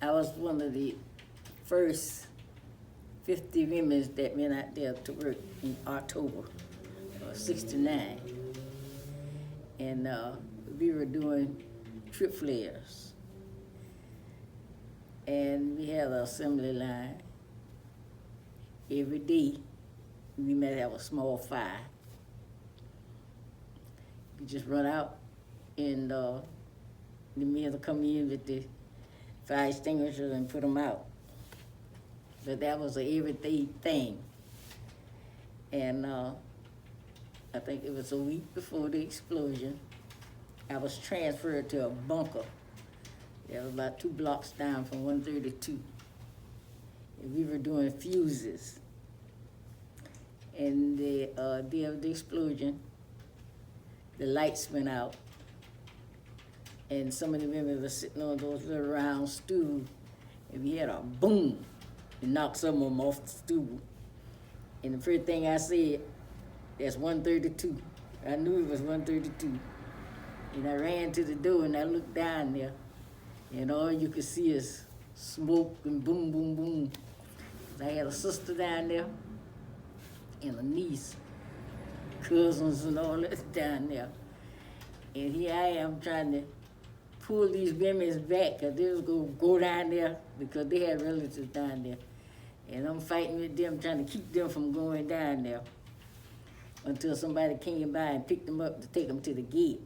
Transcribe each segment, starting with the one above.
I was one of the first 50 women that went out there to work in October of '69. And we were doing trip flares. And we had an assembly line. Every day, we might have a small fire. We just run out, and the men will come in with the fire extinguishers and put them out. But that was an everyday thing. And I think it was a week before the explosion, I was transferred to a bunker. That was about 2 blocks down from 132. And we were doing fuses. And the day of the explosion, the lights went out. And some of the women were sitting on those little round stools, and we had a boom. It knocked some of them off the stool. And the first thing I said, that's 132. I knew it was 132. And I ran to the door and I looked down there, and all you could see is smoke and boom, boom, boom. I had a sister down there and a niece, cousins and all that down there. And here I am trying to pull these women back, because they was going to go down there because they had relatives down there. And I'm fighting with them, trying to keep them from going down there until somebody came by and picked them up to take them to the gate.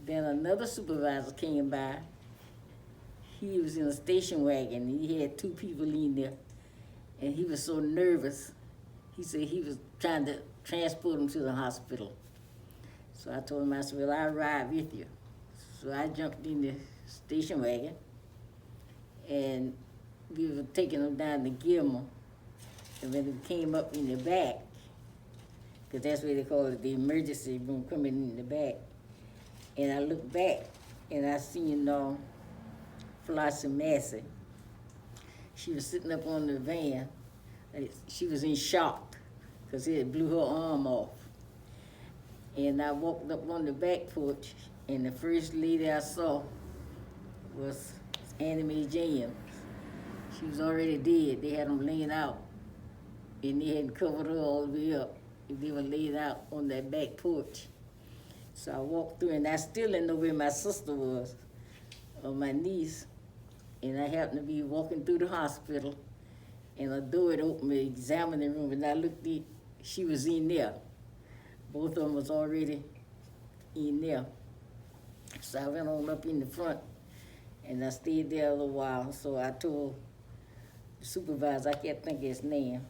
Then another supervisor came by. He was in a station wagon, and he had 2 people in there. And he was so nervous, he said he was trying to transport them to the hospital. So I told him, I said, well, I'll ride with you. So I jumped in the station wagon, and we were taking them down to Gibbs. And when we came up in the back, because that's what they call it, the emergency room coming in the back, and I looked back, and I seen Flossie Massey. She was sitting up on the van. She was in shock, because it blew her arm off. And I walked up on the back porch, and the first lady I saw was Annie Mae James. She was already dead. They had them laying out, and they hadn't covered her all the way up. They were laid out on that back porch. So I walked through, and I still didn't know where my sister was, or my niece. And I happened to be walking through the hospital, and a door had opened, the examining room, and I looked at, she was in there. Both of them was already in there. So I went on up in the front, and I stayed there a little while. So I told the supervisor, I can't think of his name,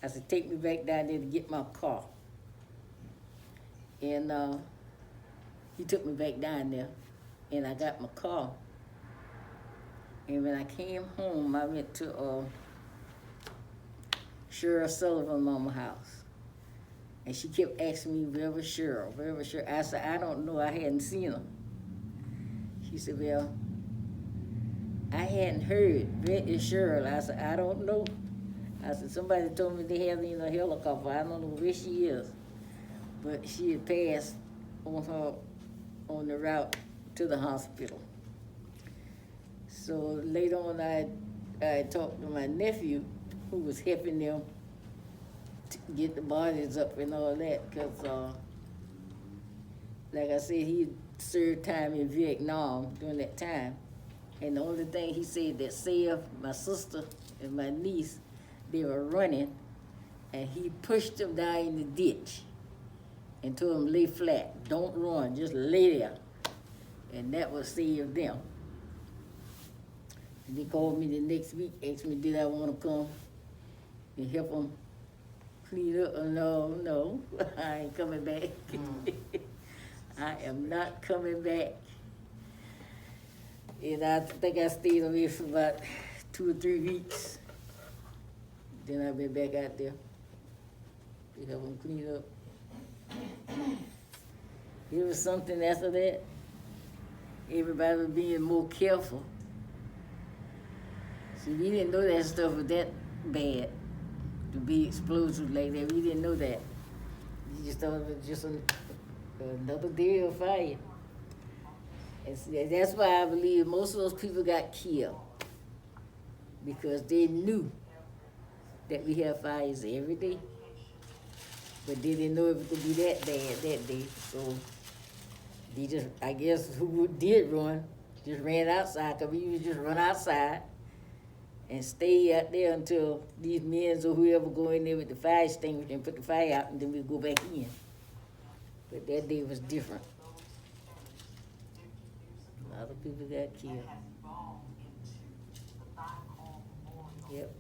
I said, take me back down there to get my car. And he took me back down there, and I got my car. And when I came home, I went to Cheryl Sullivan's mama's house. And she kept asking me, where was Cheryl? Where was Cheryl? I said, I don't know, I hadn't seen her. She said, well, I hadn't heard, where is Cheryl? I said, I don't know. I said, somebody told me they have her in a helicopter. I don't know where she is. But she had passed on the route to the hospital. So later on, I talked to my nephew, who was helping them to get the bodies up and all that, because like I said, he served time in Vietnam during that time. And the only thing he said that saved my sister and my niece, they were running, and he pushed them down in the ditch and told them lay flat, don't run, just lay there. And that would save them. And they called me the next week, asked me did I want to come and help them clean up. No, I ain't coming back. I am not coming back. And I think I stayed away for about 2 or 3 weeks. Then I've been back out there to help them clean up. It was something after that. Everybody was being more careful. See, we didn't know that stuff was that bad, to be explosive like that. We didn't know that. We just thought it was just another day of fire. That's why I believe most of those people got killed. Because they knew that we have fires every day. But they didn't know it was going to be that bad that day. So they just, I guess, who did run, just ran outside. Because we used to just run outside and stay out there until these men or whoever go in there with the fire extinguisher and put the fire out, and then we go back in. But that day was different. A lot of people got killed. Yep.